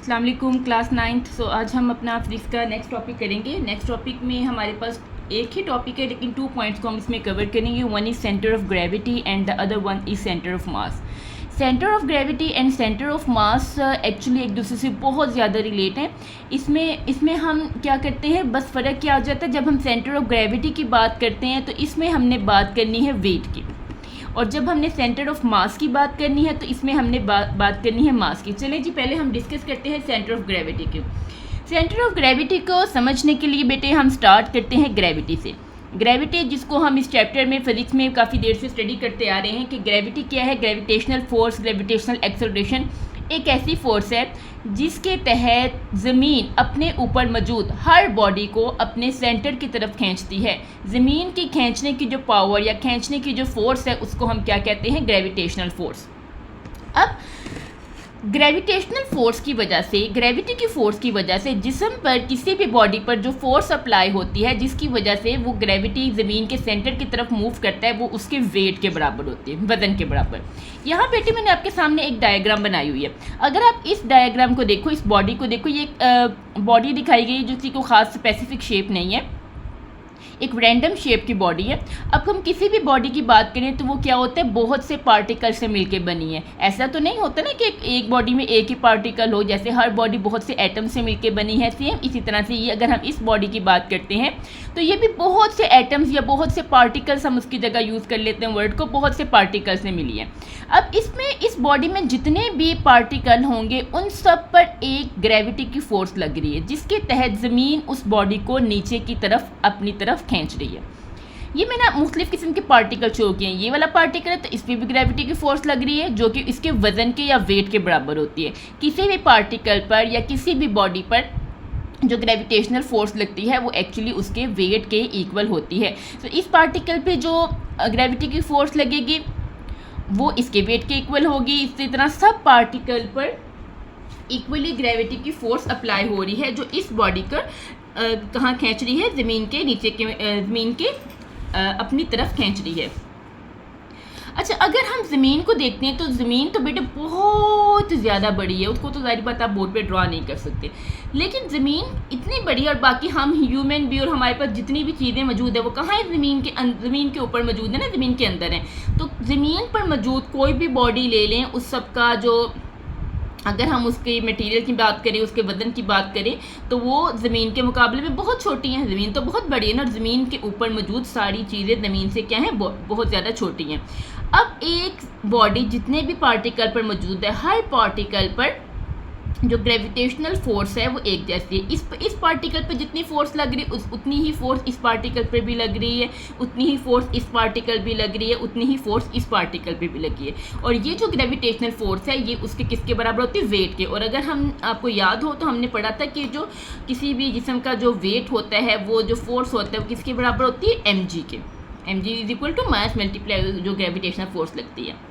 अस्सलाम वालेकुम class 9th। सो आज हम अपना फिजिक्स का नेक्स्ट टॉपिक करेंगे। नेक्स्ट टॉपिक में हमारे पास एक ही टॉपिक है लेकिन 2 पॉइंट्स को हम इसमें कवर करेंगे। One is centre of gravity and the other one is centre of mass. Centre of gravity and centre of mass actually एक दूसरे से बहुत ज़्यादा रिलेट हैं। इसमें हम क्या करते हैं, बस फ़र्क क्या आ जाता है, जब हम सेंटर ऑफ ग्रेविटी की बात करते हैं तो इसमें हमने बात करनी है वेट की, और जब हमने सेंटर ऑफ मास की बात करनी है तो इसमें हमने बात करनी है मास की। चलें जी, पहले हम डिस्कस करते हैं सेंटर ऑफ ग्रेविटी की। सेंटर ऑफ ग्रेविटी को समझने के लिए बेटे हम स्टार्ट करते हैं ग्रेविटी से। ग्रेविटी जिसको हम इस चैप्टर में फिजिक्स में काफ़ी देर से स्टडी करते आ रहे हैं कि ग्रेविटी क्या है। ग्रेविटेशनल फोर्स, ग्रेविटेशनल एक्सेलरेशन एक ऐसी फोर्स है जिसके तहत ज़मीन अपने ऊपर मौजूद हर बॉडी को अपने सेंटर की तरफ खींचती है। ज़मीन की खींचने की जो पावर या खींचने की जो फोर्स है उसको हम क्या कहते हैं, ग्रेविटेशनल फोर्स। अब ग्रेविटेशनल फोर्स की वजह से, ग्रेविटी की फोर्स की वजह से जिस्म पर किसी भी बॉडी पर जो फोर्स अप्लाई होती है, जिसकी वजह से वो ग्रेविटी ज़मीन के सेंटर की तरफ मूव करता है, वो उसके वेट के बराबर होती है, वज़न के बराबर। यहाँ बेटे मैंने आपके सामने एक डायग्राम बनाई हुई है। अगर आप इस डायग्राम को देखो, इस बॉडी को देखो, ये बॉडी दिखाई गई जिसकी कोई ख़ास स्पेसिफिक शेप नहीं है, एक रैंडम शेप की बॉडी है। अब हम किसी भी बॉडी की बात करें तो वो क्या होता है, बहुत से पार्टिकल से मिलके बनी है। ऐसा तो नहीं होता ना कि एक बॉडी में एक ही पार्टिकल हो, जैसे हर बॉडी बहुत से एटम से मिलके बनी है, सेम इसी तरह से ये अगर हम इस बॉडी की बात करते हैं तो ये भी बहुत से एटम्स या बहुत से पार्टिकल्स, हम उसकी जगह यूज़ कर लेते हैं वर्ड को, बहुत से पार्टिकल से मिली है। अब इसमें इस बॉडी में जितने भी पार्टिकल होंगे उन सब पर एक ग्रेविटी की फोर्स लग रही है, जिसके तहत ज़मीन उस बॉडी को नीचे की तरफ अपनी तरफ खींच रही है। ये मैंने मुख्तलिफ किस्म के पार्टिकल शो किए हैं। ये वाला पार्टिकल है तो इस पर भी ग्रेविटी की फोर्स लग रही है जो कि इसके वजन के या वेट के बराबर होती है। किसी भी पार्टिकल पर या किसी भी बॉडी पर जो ग्रेविटेशनल फोर्स लगती है वो एक्चुअली उसके वेट के इक्वल होती है। तो इस पार्टिकल पे जो ग्रेविटी की फोर्स लगेगी वो इसके वेट के इक्वल होगी। इसी तरह सब पार्टिकल पर इक्वली ग्रेविटी की फोर्स अप्लाई हो रही है जो इस बॉडी को कहाँ खींच रही है, ज़मीन के नीचे के, ज़मीन के अपनी तरफ खींच रही है। अच्छा, अगर हम ज़मीन को देखते हैं तो ज़मीन तो बेटे बहुत ज़्यादा बड़ी है, उसको तो ज़ाहिर बात आप बोर्ड पे ड्रा नहीं कर सकते, लेकिन ज़मीन इतनी बड़ी है और बाकी हम ह्यूमन भी और हमारे पास जितनी भी चीज़ें मौजूद है वो कहाँ है, ज़मीन के ऊपर मौजूद है ना, ज़मीन के अंदर है। तो ज़मीन पर मौजूद कोई भी बॉडी ले लें, उस सब का जो, अगर हम उसके मटेरियल की बात करें, उसके वजन की बात करें तो वो ज़मीन के मुकाबले में बहुत छोटी हैं। ज़मीन तो बहुत बड़ी है ना, और ज़मीन के ऊपर मौजूद सारी चीज़ें ज़मीन से क्या हैं, बहुत ज़्यादा छोटी हैं। अब एक बॉडी जितने भी पार्टिकल पर मौजूद है, हर पार्टिकल पर जो ग्रेविटेशनल फोर्स है वो एक जैसी है। इस पार्टिकल पे जितनी फोर्स लग रही है उतनी ही फोर्स इस पार्टिकल पे भी लग रही है, उतनी ही फोर्स इस पार्टिकल भी लग रही है, उतनी ही फोर्स इस पार्टिकल पे भी लगी है। और ये जो ग्रेविटेशनल फोर्स है ये उसके किसके बराबर होती है, वेट के। और अगर हम आपको याद हो तो हमने पढ़ा था कि जो किसी भी जिस्म का जो वेट होता है, वो जो फोर्स होता है वो किसके बराबर होती है, mg के। mg is equal to mass multiply जो ग्रेविटेशनल फोर्स लगती है।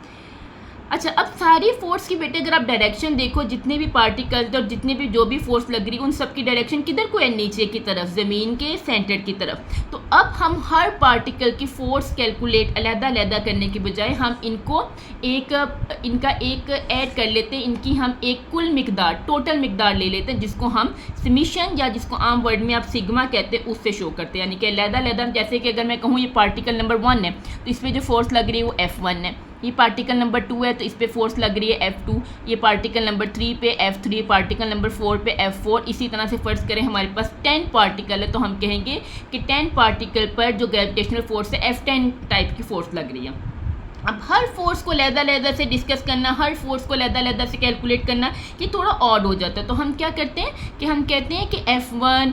अच्छा, अब सारी फोर्स की बेटे अगर आप डायरेक्शन देखो, जितने भी पार्टिकल्स और जितने भी जो भी फोर्स लग रही है उन सब की डायरेक्शन किधर को है, नीचे की तरफ, ज़मीन के सेंटर की तरफ। तो अब हम हर पार्टिकल की फोर्स कैलकुलेट अलग-अलग करने के बजाय हम इनका एक ऐड कर लेते हैं, इनकी हम एक कुल मिकदार, टोटल मिकदार ले लेते हैं, जिसको हम समीशन या जिसको आम वर्ड में आप सिग्मा कहते हैं उससे शो करते हैं। यानी कि अलग-अलग, जैसे कि अगर मैं कहूँ ये पार्टिकल नंबर 1 है तो इस पर जो फोर्स लग रही है वो F1 है। ये पार्टिकल नंबर 2 है तो इस पे फोर्स लग रही है F2। ये पार्टिकल नंबर 3 पे F3, पार्टिकल नंबर 4 पे F4। इसी तरह से फर्ज करें हमारे पास 10 पार्टिकल है तो हम कहेंगे कि 10 पार्टिकल पर जो ग्रेविटेशनल फोर्स है F10 टाइप की फोर्स लग रही है। अब हर फोर्स को अलग-अलग से डिस्कस करना, हर फोर्स को अलग-अलग से कैलकुलेट करना, ये थोड़ा ऑड हो जाता है। तो हम क्या करते हैं कि हम कहते हैं कि F1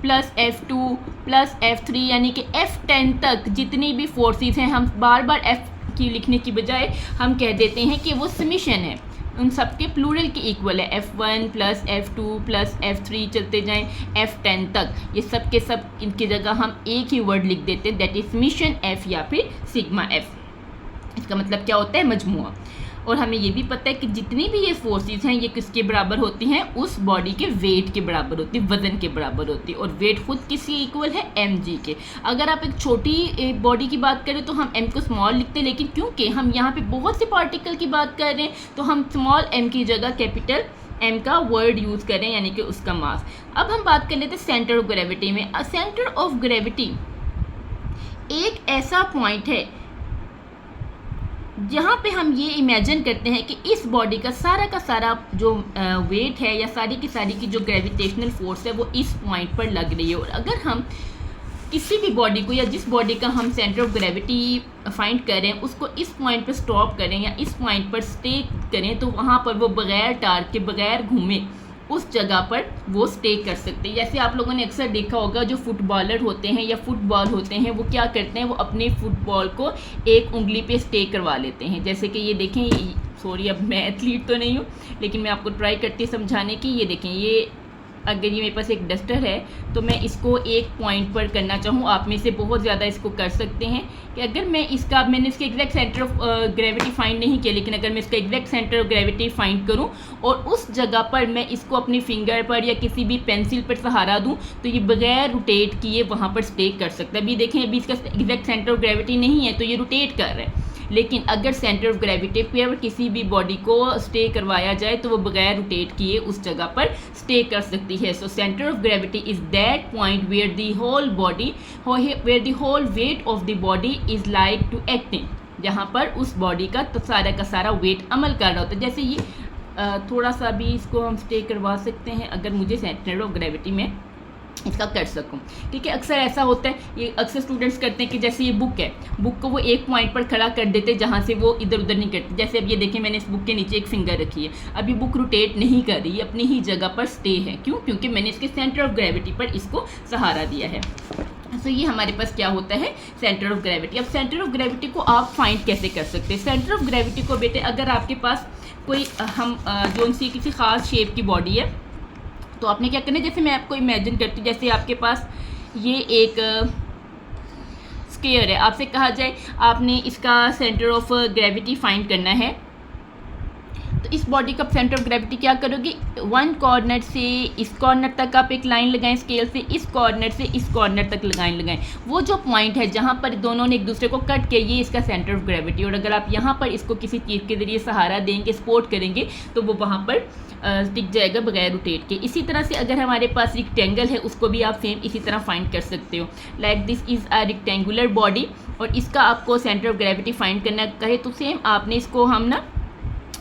plus F2 plus F3 यानी कि F10 तक जितनी भी फोर्सेस हैं, हम बार बार F की लिखने की बजाय हम कह देते हैं कि वो समीशन है, उन सब के प्लूरल के इक्वल है। F1 plus F2 plus F3 चलते जाएं F10 तक, ये सब के सब इनकी जगह हम एक ही वर्ड लिख देते हैं, दैट इज समीशन F या फिर सिग्मा F। इसका मतलब क्या होता है, मजमुआ। और हमें ये भी पता है कि जितनी भी ये फोर्सेस हैं ये किसके बराबर होती हैं, उस बॉडी के वेट के बराबर होती है, वजन के बराबर होती है। और वेट खुद किसके इक्वल है, mg के। अगर आप एक छोटी बॉडी की बात करें तो हम m को स्मॉल लिखते हैं, लेकिन क्योंकि हम यहाँ पे बहुत से पार्टिकल की बात कर रहे हैं तो हम स्मॉल m की जगह कैपिटल m का वर्ड यूज़ करें, यानी कि उसका मास। अब हम बात कर लेते हैं सेंटर ऑफ ग्रेविटी में। सेंटर ऑफ ग्रेविटी एक ऐसा पॉइंट है जहाँ पे हम ये इमेजिन करते हैं कि इस बॉडी का सारा जो वेट है या सारी की जो ग्रेविटेशनल फोर्स है वो इस पॉइंट पर लग रही है। और अगर हम किसी भी बॉडी को या जिस बॉडी का हम सेंटर ऑफ ग्रेविटी फाइंड करें उसको इस पॉइंट पर स्टॉप करें या इस पॉइंट पर स्टे करें, तो वहाँ पर वो बगैर टार के बगैर घूमे उस जगह पर वो स्टे कर सकते हैं। जैसे आप लोगों ने अक्सर देखा होगा जो फुटबॉलर होते हैं या फुटबॉल होते हैं वो क्या करते हैं, वो अपने फुटबॉल को एक उंगली पे स्टे करवा लेते हैं। जैसे कि ये देखें, सॉरी अब मैं एथलीट तो नहीं हूँ लेकिन मैं आपको ट्राई करती समझाने की। ये देखें, ये अगर ये मेरे पास एक डस्टर है तो मैं इसको एक पॉइंट पर करना चाहूँ, आप में से बहुत ज़्यादा इसको कर सकते हैं कि अगर मैं मैंने इसके exact centre of gravity find नहीं किया, लेकिन अगर मैं इसका exact centre of gravity find करूँ और उस जगह पर मैं इसको अपनी फिंगर पर या किसी भी पेंसिल पर सहारा दूँ तो ये बगैर रोटेट किए वहाँ पर स्टे कर सकता है। अभी देखें, अभी इसका एग्जैक्ट सेंटर ऑफ ग्रेविटी नहीं है तो ये रोटेट कर रहा है, लेकिन अगर सेंटर ऑफ ग्रेविटी पर किसी भी बॉडी को स्टे करवाया जाए तो वो बगैर रोटेट किए उस जगह पर स्टे कर सकती है। So centre of gravity is that point where the whole weight of the body is like to acting, जहाँ पर उस बॉडी का सारा वेट अमल कर रहा होता है। जैसे ये थोड़ा सा भी इसको हम स्टे करवा सकते हैं अगर मुझे सेंटर ऑफ ग्रेविटी में इसका कर सकूं, ठीक है। अक्सर ऐसा होता है, ये अक्सर स्टूडेंट्स करते हैं कि जैसे ये बुक है, बुक को वो एक पॉइंट पर खड़ा कर देते हैं जहाँ से वो इधर उधर नहीं करते। जैसे अब ये देखें, मैंने इस बुक के नीचे एक फिंगर रखी है, अभी बुक रोटेट नहीं कर रही, अपनी ही जगह पर स्टे है। क्यों? क्योंकि मैंने इसके सेंटर ऑफ ग्रेविटी पर इसको सहारा दिया है। तो ये हमारे पास क्या होता है, सेंटर ऑफ ग्रेविटी। अब सेंटर ऑफ ग्रेविटी को आप फाइंड कैसे कर सकते हैं? सेंटर ऑफ ग्रेविटी को बेटे, अगर आपके पास कोई जो सी किसी ख़ास शेप की बॉडी है तो आपने क्या करना है, जैसे मैं आपको इमेजिन करती हूँ, जैसे आपके पास ये एक स्क्वायर है, आपसे कहा जाए आपने इसका सेंटर ऑफ ग्रेविटी फाइंड करना है, तो इस बॉडी का सेंटर ऑफ ग्रेविटी क्या करोगे, वन कॉर्नर से इस कॉर्नर तक आप एक लाइन लगाएं, स्केल से इस कॉर्नर से इस कॉर्नर तक लगाएं। वो जो पॉइंट है जहाँ पर दोनों ने एक दूसरे को कट किया, ये इसका सेंटर ऑफ ग्रेविटी। और अगर आप यहाँ पर इसको किसी चीज़ के ज़रिए सहारा देंगे, सपोर्ट करेंगे, तो वो वहाँ पर टिक जाएगा बगैर रोटेट के। इसी तरह से अगर हमारे पास रेक्टेंगल है उसको भी आप सेम इसी तरह फाइंड कर सकते हो। Like this is a rectangular body और इसका आपको सेंटर ऑफ ग्रेविटी फाइंड करना कहे तो सेम आपने इसको हम ना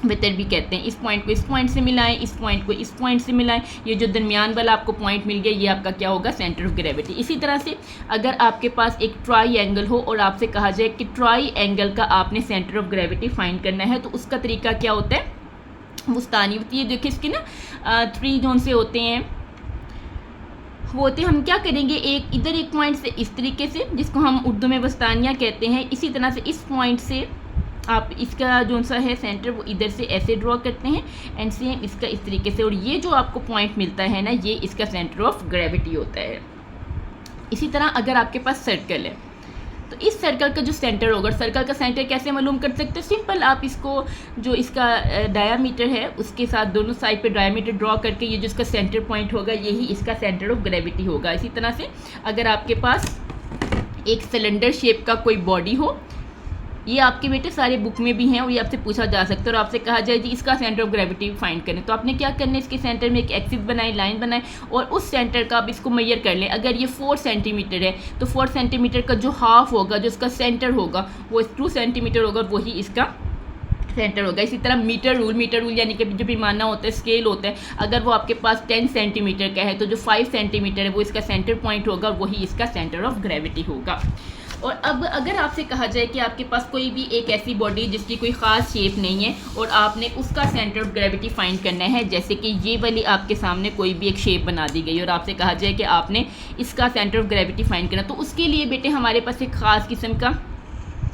वेक्टर भी कहते हैं, इस पॉइंट को इस पॉइंट से मिलाएं, इस पॉइंट को इस पॉइंट से मिलाएं, ये जो दरमियान वाला आपको पॉइंट मिल गया ये आपका क्या होगा, सेंटर ऑफ ग्रेविटी। इसी तरह से अगर आपके पास एक ट्राई एंगल हो और आपसे कहा जाए कि ट्राई एंगल का आपने सेंटर ऑफ ग्रेविटी फाइंड करना है, तो उसका तरीका क्या होता है, मुस्तानी होती है। देखिए इसकी ना 3 जोन से होते हैं, वो होते हैं, हम क्या करेंगे, एक इधर एक पॉइंट से इस तरीके से, जिसको हम उर्दू में वस्तानिया कहते हैं, इसी तरह से इस पॉइंट से आप इसका जो सा है सेंटर वो इधर से ऐसे ड्रॉ करते हैं एंड सेम इसका इस तरीके से, और ये जो आपको पॉइंट मिलता है ना, ये इसका सेंटर ऑफ ग्रेविटी होता है। इसी तरह अगर आपके पास सर्कल है तो इस सर्कल का जो सेंटर होगा, सर्कल का सेंटर कैसे मालूम कर सकते हैं, सिंपल आप इसको जो इसका डायामीटर है उसके साथ दोनों साइड पे डायामीटर ड्रॉ करके ये जो इसका सेंटर पॉइंट होगा यही इसका सेंटर ऑफ ग्रेविटी होगा। इसी तरह से अगर आपके पास एक सिलेंडर शेप का कोई बॉडी हो, ये आपके बेटे सारे बुक में भी हैं और ये आपसे पूछा जा सकता है, और आपसे कहा जाए जी इसका सेंटर ऑफ ग्रेविटी फाइंड करें, तो आपने क्या करना है, इसके सेंटर में एक एक्सिस बनाए, लाइन बनाए और उस सेंटर का आप इसको मेजर कर लें। अगर ये 4 सेंटीमीटर है तो 4 सेंटीमीटर का जो हाफ होगा, जो इसका सेंटर होगा वो 2 सेंटीमीटर होगा, वही इसका सेंटर होगा। इसी तरह मीटर रूल यानी कि जो पैमाना होता है, स्केल होता है, अगर वो आपके पास 10 सेंटीमीटर का है तो जो 5 सेंटीमीटर है वो इसका सेंटर पॉइंट होगा, वही इसका सेंटर ऑफ ग्रेविटी होगा। और अब अगर आपसे कहा जाए कि आपके पास कोई भी एक ऐसी बॉडी जिसकी कोई ख़ास शेप नहीं है और आपने उसका सेंटर ऑफ ग्रेविटी फाइंड करना है, जैसे कि ये वाली आपके सामने कोई भी एक शेप बना दी गई और आपसे कहा जाए कि आपने इसका सेंटर ऑफ ग्रेविटी फाइंड करना, तो उसके लिए बेटे हमारे पास एक ख़ास किस्म का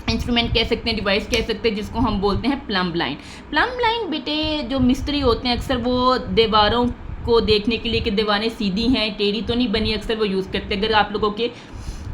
इंस्ट्रूमेंट कह सकते हैं, डिवाइस कह सकते हैं, जिसको हम बोलते हैं प्लम्ब लाइन। प्लम्ब लाइन बेटे जो मिस्त्री होते हैं अक्सर वो दीवारों को देखने के लिए कि दीवारें सीधी हैं टेढ़ी तो नहीं बनी, अक्सर वो यूज़ करते हैं। अगर आप लोगों के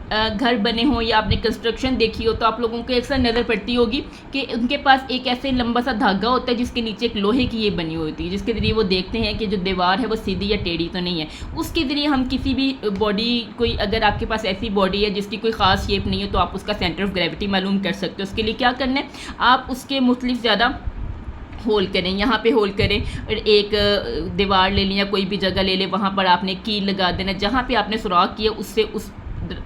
घर बने हों या आपने कंस्ट्रक्शन देखी हो तो आप लोगों को अक्सर नज़र पड़ती होगी कि उनके पास एक ऐसे लंबा सा धागा होता है जिसके नीचे एक लोहे की ये बनी हुई होती है, जिसके ज़रिए वो देखते हैं कि जो दीवार है वो सीधी या टेढ़ी तो नहीं है। उसके ज़रिए हम किसी भी बॉडी कोई, अगर आपके पास ऐसी बॉडी है जिसकी कोई ख़ास शेप नहीं है तो आप उसका सेंटर ऑफ ग्रेविटी मालूम कर सकते हो। उसके लिए क्या करना है, आप उसके मुख्तलिफ ज़्यादा होल करें, यहाँ पे होल करें और एक दीवार ले लें या कोई भी जगह ले लें, वहाँ पर आपने कील लगा देना, जहाँ पे आपने सुराख किया उससे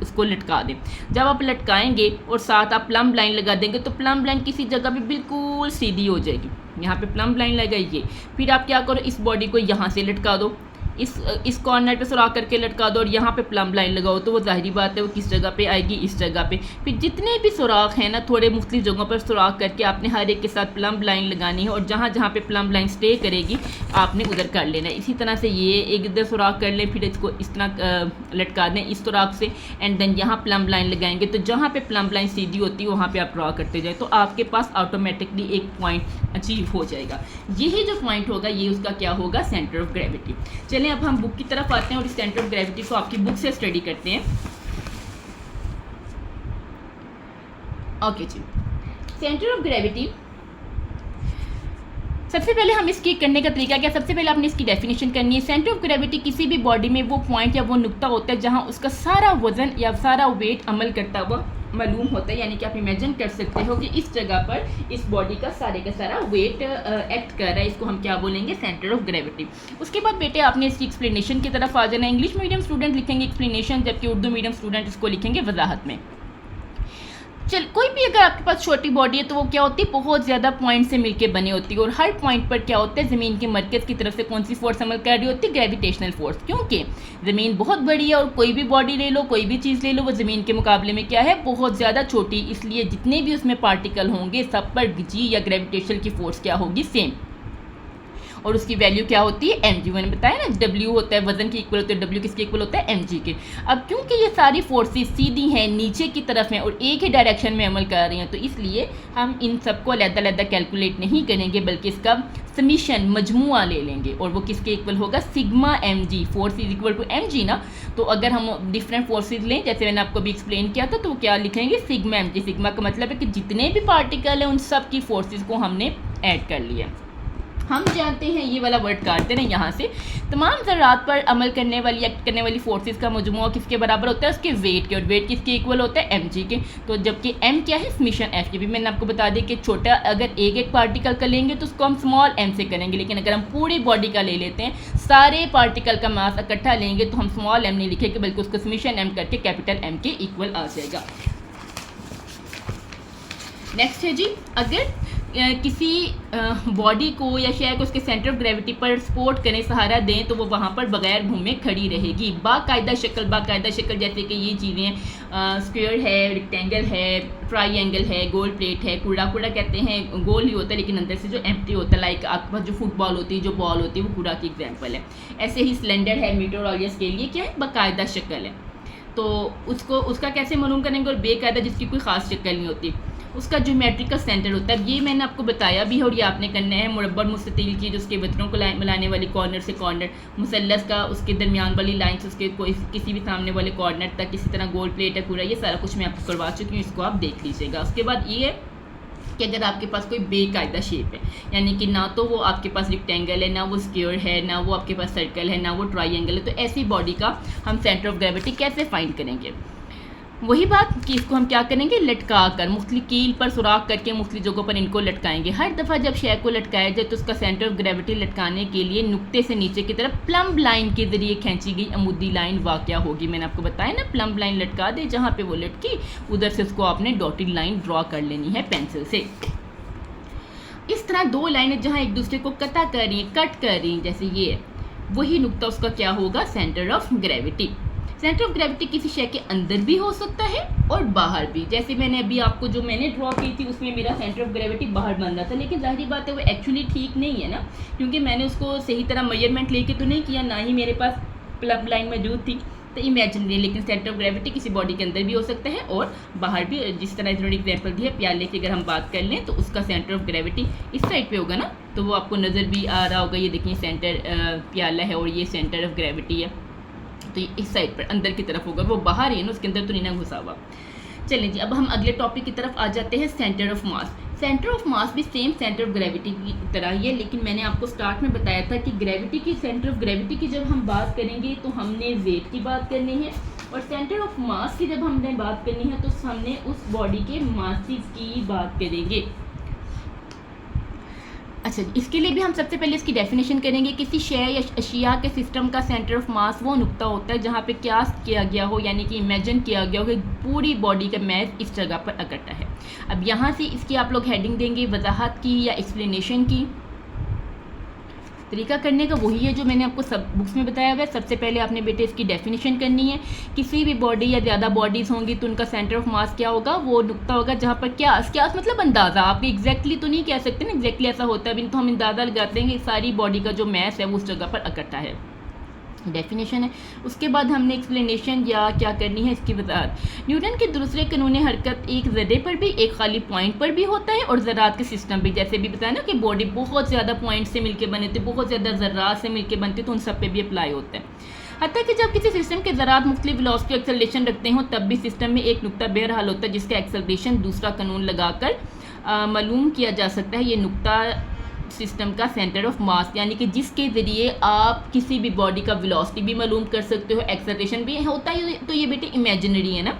उसको लटका दें। जब आप लटकाएंगे और साथ आप प्लम्ब लाइन लगा देंगे तो प्लम्ब लाइन किसी जगह पे बिल्कुल सीधी हो जाएगी। यहाँ पे प्लम्ब लाइन लगाइए, फिर आप क्या करो, इस बॉडी को यहाँ से लटका दो, इस कॉर्नर पे सुराख करके लटका दो और यहाँ पे प्लम्ब लाइन लगाओ, तो वो जाहिर बात है वो किस जगह पे आएगी, इस जगह पे। फिर जितने भी सुराख हैं ना, थोड़े मुख्तलिफ जगहों पर सुराख करके आपने हर एक के साथ प्लम्ब लाइन लगानी है और जहाँ जहाँ पे प्लम्ब लाइन स्टे करेगी आपने उधर कर लेना है। इसी तरह से ये एक इधर सुराख कर लें, फिर इसको इस तरह लटका दें इस सुराख से, एंड देन यहाँ प्लम्ब लाइन लगाएंगे तो जहाँ पे प्लम्ब लाइन सीधी होती है वहाँ पे आप ड्रॉ करते जाए, तो आपके पास ऑटोमेटिकली एक पॉइंट अचीव हो जाएगा। यही जो पॉइंट होगा ये उसका क्या होगा, सेंटर ऑफ ग्रेविटी। चलें अब हम बुक की तरफ आते हैं और इस सेंटर ऑफ ग्रेविटी को आपकी बुक से स्टडी करते हैं। ओके जी, सेंटर ऑफ ग्रेविटी, सबसे पहले हम इसकी करने का तरीका क्या, सबसे पहले आपने इसकी डेफिनेशन करनी है। सेंटर ऑफ ग्रेविटी किसी भी बॉडी में वो पॉइंट या वो नुक्ता होता है जहां उसका सारा वजन या सारा वेट अमल करता हुआ मालूम होता है, यानी कि आप इमेजिन कर सकते हो कि इस जगह पर इस बॉडी का सारा वेट एक्ट कर रहा है, इसको हम क्या बोलेंगे, सेंटर ऑफ ग्रेविटी। उसके बाद बेटे आपने इसकी एक्सप्लेनेशन की तरफ आ जाना। इंग्लिश मीडियम स्टूडेंट लिखेंगे एक्सप्लेनेशन, जबकि उर्दू मीडियम स्टूडेंट इसको लिखेंगे वजाहत में। चल, कोई भी अगर आपके पास छोटी बॉडी है तो वो क्या होती है, बहुत ज़्यादा पॉइंट से मिलके बनी होती है और हर पॉइंट पर क्या होता है, ज़मीन के मरकज़ की तरफ से कौन सी फोर्स अमल कर रही होती है, ग्रेविटेशनल फोर्स। क्योंकि ज़मीन बहुत बड़ी है और कोई भी बॉडी ले लो, कोई भी चीज़ ले लो, वो ज़मीन के मुकाबले में क्या है, बहुत ज़्यादा छोटी, इसलिए जितने भी उसमें पार्टिकल होंगे सब पर जी या ग्रेविटेशन की फोर्स क्या होगी, सेम, और उसकी वैल्यू क्या होती है, mg। मैंने बताया ना, w होता है वजन के इक्वल होता है, w किसके इक्वल होता है, mg के। अब क्योंकि ये सारी फोर्सेस सीधी हैं, नीचे की तरफ हैं और एक ही डायरेक्शन में अमल कर रही हैं, तो इसलिए हम इन सबको अलग-अलग कैलकुलेट नहीं करेंगे, बल्कि इसका समीशन मजमुआ ले लेंगे और वो किसके इक्वल होगा, sigma mg। Force is equal to mg ना, तो अगर हम डिफरेंट फोर्सेज लें, जैसे मैंने आपको भी एक्सप्लेन किया था, तो क्या लिखेंगे, सिग्मा mg। सिग्मा का मतलब है कि जितने भी पार्टिकल हैं उन सब की फोर्सेज को हमने ऐड कर लिया। हम जानते हैं, ये वाला वर्ड काटते हैं यहाँ से, तमाम ज़रात पर अमल करने वाली, एक्ट करने वाली फोर्सेस का मजमुआ किसके बराबर होता है, उसके वेट के, और वेट किसके इक्वल होता है, mg के। तो जबकि m क्या है, समीशन f। ये भी मैंने आपको बता दी कि छोटा अगर एक एक पार्टिकल का लेंगे तो उसको हम स्मॉल m से करेंगे, लेकिन अगर हम पूरी बॉडी का ले लेते हैं, सारे पार्टिकल का मास इकट्ठा लेंगे तो हम स्मॉल m नहीं लिखेंगे, बल्कि उसको समीशन m करके कैपिटल M के इक्वल आ जाएगा। नेक्स्ट है जी, अगर किसी बॉडी को या शय को उसके सेंटर ऑफ ग्रेविटी पर सपोर्ट करें, सहारा दें, तो वो वहाँ पर बगैर घूमे खड़ी रहेगी, बाकायदा शक्ल, जैसे कि ये चीज़ें स्क्वायर है, रेक्टेंगल है, ट्राइंगल है, गोल प्लेट है, कूड़ा कहते हैं, गोल ही होता है लेकिन अंदर से जो एम्प्टी होता है, लाइक आपके पास जो फुटबॉल होती है, जो बॉल होती है, वो कूड़ा की एग्जाम्पल है। ऐसे ही सिलेंडर है, मीटरोलॉजिस्ट के लिए क्या है, बाकायदा शक्ल है, तो उसका कैसे मालूम करेंगे, और बेकायदा जिसकी कोई ख़ास शक्ल नहीं होती, उसका ज्योमेट्रिकल सेंटर होता है। ये मैंने आपको बताया भी है और ये आपने करना है। मुरब्बा मुस्ततील की, जो उसके बतरों को मिलाने वाली कॉर्नर से कॉर्नर, मुसल्लस का उसके दरमियान वाली लाइन से उसके कोई किसी भी सामने वाले कॉर्नर तक, किसी तरह गोल प्लेट है पूरा, ये सारा कुछ मैं आपको करवा चुकी हूँ, इसको आप देख लीजिएगा। उसके बाद ये है कि अगर आपके पास कोई बेकायदा शेप है, यानी कि ना तो वो आपके पास रेक्टेंगल है, ना वो स्क्वायर है, ना वो आपके पास सर्कल है, ना वो ट्राइंगल है, तो ऐसी बॉडी का हम सेंटर ऑफ ग्रेविटी कैसे फाइंड करेंगे, वही बात कि इसको हम क्या करेंगे, लटका कर, मुख्तलिफ कील पर सुराख करके मुख्तलिफ जगहों पर इनको लटकाएंगे। हर दफ़ा जब शय को लटकाया जाए तो उसका सेंटर ऑफ ग्रेविटी लटकाने के लिए नुक्ते से नीचे की तरफ प्लम्ब लाइन के ज़रिए खींची गई अमुदी लाइन वाक़या होगी। मैंने आपको बताया ना, प्लम्ब लाइन लटका दे, जहाँ पे वो लटकी उधर से उसको आपने डॉटेड लाइन ड्रॉ कर लेनी है पेंसिल से। इस तरह दो लाइनें जहाँ एक दूसरे को कट कर रही हैं, जैसे ये है, वही नुक्ता उसका क्या होगा, centre of gravity. Centre of gravity किसी शय के अंदर भी हो सकता है और बाहर भी। जैसे मैंने अभी आपको जो मैंने ड्रॉ की थी उसमें मेरा सेंटर ऑफ ग्रेविटी बाहर बन रहा था, लेकिन जाहिर बात है वो एक्चुअली ठीक नहीं है ना, क्योंकि मैंने उसको सही तरह मेजरमेंट लेके तो नहीं किया, ना ही मेरे पास प्लग लाइन मौजूद थी, तो इमेजिनरी। लेकिन सेंटर ऑफ ग्रेविटी किसी बॉडी के अंदर भी हो सकता है और बाहर भी। जिस तरह इन्होंने एग्जाम्पल दी है, प्याले की अगर हम बात कर लें तो उसका सेंटर ऑफ ग्रेविटी इस साइड पे होगा ना, तो वो आपको नज़र भी आ रहा होगा। ये देखिए सेंटर प्याला है और ये सेंटर ऑफ ग्रेविटी है, तो इस साइड पर अंदर की तरफ होगा, वो बाहर ही है ना, उसके अंदर तो नहीं ना घुसा हुआ। चलें जी, अब हम अगले टॉपिक की तरफ आ जाते हैं, centre of mass. Centre of mass भी सेम सेंटर ऑफ ग्रेविटी की तरह ही है, लेकिन मैंने आपको स्टार्ट में बताया था कि ग्रेविटी की, सेंटर ऑफ ग्रेविटी की जब हम बात करेंगे तो हमने वेट की बात करनी है, और सेंटर ऑफ मास की जब हमने बात करनी है तो हमने उस बॉडी के मासेस की बात करेंगे। अच्छा जी, इसके लिए भी हम सबसे पहले इसकी डेफिनेशन करेंगे। किसी शय या अशिया के सिस्टम का सेंटर ऑफ मास वो नुक्ता होता है जहाँ पे क्यास किया गया हो, यानी कि इमेजिन किया गया हो कि पूरी बॉडी का मैस इस जगह पर इकट्ठा है। अब यहाँ से इसकी आप लोग हेडिंग देंगे वजाहत की या एक्सप्लेनेशन की। तरीका करने का वही है जो मैंने आपको सब बुक्स में बताया हुआ है। सबसे पहले आपने बेटे इसकी डेफिनेशन करनी है। किसी भी बॉडी या ज़्यादा बॉडीज़ होंगी तो उनका सेंटर ऑफ मास क्या होगा, वो नुक्ता होगा जहाँ पर क्यास, क्यास मतलब अंदाज़ा। आप एग्जैक्टली तो नहीं कह सकते ना एग्जैक्टली ऐसा होता है, अभी तो हम अंदाज़ा लगाते हैं कि सारी बॉडी का जो मैस है वो उस जगह पर इकट्ठा है। डेफिनेशन है। उसके बाद हमने एक्सप्लेनेशन या क्या करनी है इसकी वजाहत। न्यूटन के दूसरे कानून हरकत एक ज़रे पर भी एक खाली पॉइंट पर भी होता है और ज़रात के सिस्टम भी, जैसे भी बताया ना कि बॉडी बहुत ज़्यादा पॉइंट से मिलकर बने थे, बहुत ज़्यादा ज़रात से मिलकर बनते तो उन सब पे भी अप्लाई होता है। हत्ता कि जब किसी सिस्टम के ज़रात मुख्तलिफ वेलोसिटी एक्सेलरेशन रखते हों तब भी सिस्टम में एक नुक्ता बहरहाल होता है जिसका एक्सेलरेशन दूसरा कानून लगाकर मालूम किया जा सकता है। ये नुक्ता सिस्टम का सेंटर ऑफ मास, यानी कि जिसके ज़रिए आप किसी भी बॉडी का वेलोसिटी भी मालूम कर सकते हो, एक्सेलरेशन भी होता है। तो ये बेटे इमेजिनरी है ना,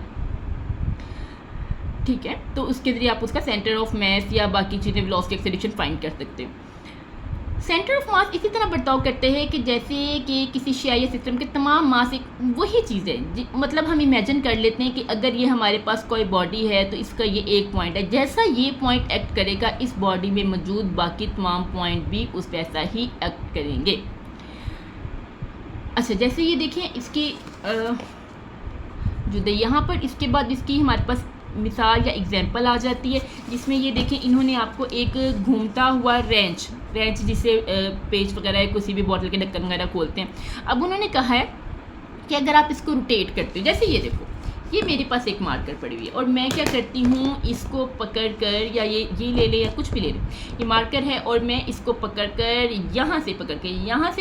ठीक है। तो उसके ज़रिए आप उसका सेंटर ऑफ मास या बाकी चीज़ें वेलोसिटी एक्सेलरेशन फाइंड कर सकते हो। सेंटर ऑफ मास इसी तरह बर्ताव करते हैं कि जैसे कि किसी शय या सिस्टम के तमाम मास एक वही चीज़ है। मतलब हम इमेजिन कर लेते हैं कि अगर ये हमारे पास कोई बॉडी है तो इसका ये एक पॉइंट है, जैसा ये पॉइंट एक्ट करेगा इस बॉडी में मौजूद बाकी तमाम पॉइंट भी उस वैसा ही एक्ट करेंगे। अच्छा, जैसे ये देखें इसकी जो यहाँ पर इसके बाद इसकी हमारे पास मिसाल या एग्जांपल आ जाती है, जिसमें ये देखें इन्होंने आपको एक घूमता हुआ रेंच जिसे पेज वगैरह किसी भी बॉटल के ढक्कन वगैरह खोलते हैं। अब उन्होंने कहा है कि अगर आप इसको रोटेट करते हो, जैसे ये देखो ये मेरे पास एक मार्कर पड़ी हुई है और मैं क्या करती हूँ इसको पकड़ कर, या ये ले ले या कुछ भी ले ले, ये मार्कर है और मैं इसको पकड़ कर यहाँ से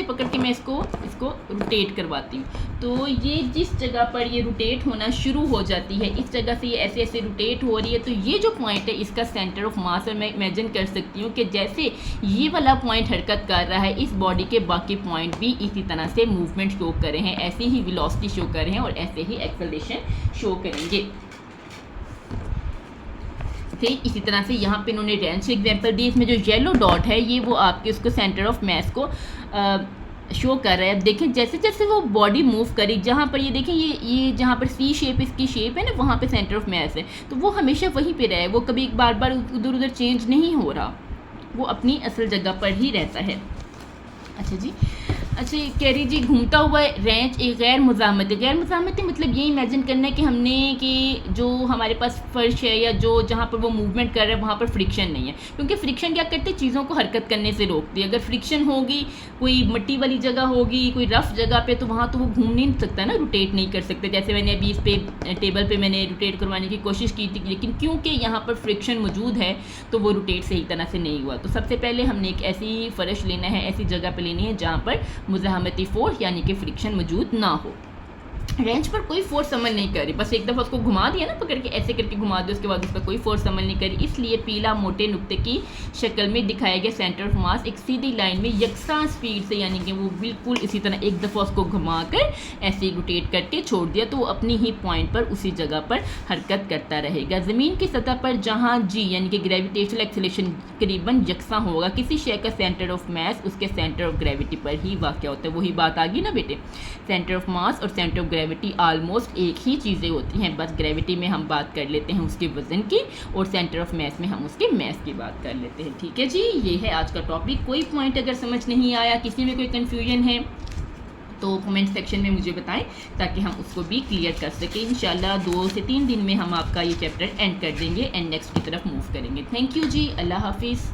पकड़ के मैं इसको रोटेट करवाती हूँ। तो ये जिस जगह पर ये रोटेट होना शुरू हो जाती है, इस जगह से ये ऐसे ऐसे रोटेट हो रही है, तो ये जो पॉइंट है इसका सेंटर ऑफ मास है। मैं इमेजिन कर सकती हूँ कि जैसे ये वाला पॉइंट हरकत कर रहा है, इस बॉडी के बाकी पॉइंट भी इसी तरह से मूवमेंट शो कर रहे हैं, ऐसे ही वेलोसिटी शो कर रहे हैं और ऐसे ही एक्सेलरेशन शो करेंगे। ठीक इसी तरह से यहाँ पे इन्होंने रेंच से एग्जांपल दी। इसमें जो येलो डॉट है ये वो आपके उसको सेंटर ऑफ मास को शो कर रहा है। देखें जैसे जैसे वो बॉडी मूव करी, जहाँ पर ये देखें ये जहाँ पर सी शेप इसकी शेप है ना, वहाँ पे सेंटर ऑफ मास है, तो वो हमेशा वहीं पे रहे, वो कभी बार बार उधर उधर चेंज नहीं हो रहा, वो अपनी असल जगह पर ही रहता है। अच्छा जी, अच्छा कह रही जी घूमता हुआ रेंच एक गैर मुज़ाहमती मतलब ये इमेजिन करना है कि हमने कि जो हमारे पास फर्श है या जो जहाँ पर वो मूवमेंट कर रहा है वहाँ पर फ्रिक्शन नहीं है, क्योंकि फ्रिक्शन क्या करते हैं चीज़ों को हरकत करने से रोकती है। अगर फ्रिक्शन होगी, कोई मिट्टी वाली जगह होगी, कोई रफ जगह पे, तो वहाँ तो वो घूम नहीं सकता ना, रोटेट नहीं कर सकते। जैसे मैंने अभी इस पे टेबल पे मैंने रोटेट करवाने की कोशिश की थी, लेकिन क्योंकि यहाँ पर फ्रिक्शन मौजूद है तो वो रोटेट सही तरह से नहीं हुआ। तो सबसे पहले हमने एक ऐसी फर्श लेना है, ऐसी जगह पर लेनी है जहाँ पर मुज़ाहमती फोर्स यानी कि फ्रिक्शन मौजूद ना हो। रेंच पर कोई फोर्स अमल नहीं करी, बस एक दफ़ा उसको घुमा दिया ना, पकड़ के ऐसे करके घुमा दिया, उसके बाद उस पर कोई फोर्स अमल नहीं करी। इसलिए पीला मोटे नुक्ते की शक्ल में दिखाया गया सेंटर ऑफ मास एक सीधी लाइन में यकसा स्पीड से, यानी कि वो बिल्कुल इसी तरह एक दफ़ा उसको घुमा कर ऐसे रोटेट करके छोड़ दिया, तो वो अपनी ही पॉइंट पर उसी जगह पर हरकत करता रहेगा। ज़मीन की सतह पर जहाँ जी यानी कि ग्रेविटेशनल एक्सेलरेशन करीबन यकसा होगा, किसी शय का सेंटर ऑफ मास उसके सेंटर ऑफ ग्रेविटी पर ही वाक़या होता है। वही बात आ गई ना बेटे, सेंटर ऑफ मास और सेंटर ऑफ ग्रेविटी ऑलमोस्ट एक ही चीज़ें होती हैं, बस ग्रेविटी में हम बात कर लेते हैं उसके वजन की और सेंटर ऑफ मास में हम उसके मास की बात कर लेते हैं। ठीक है जी, ये है आज का टॉपिक। कोई पॉइंट अगर समझ नहीं आया, किसी में कोई कन्फ्यूजन है तो कमेंट सेक्शन में मुझे बताएं ताकि हम उसको भी क्लियर कर सकें। इंशाल्लाह 2 से 3 दिन में हम आपका ये चैप्टर एंड कर देंगे एंड नेक्स्ट की तरफ मूव करेंगे। थैंक यू जी, अल्लाह हाफिज़।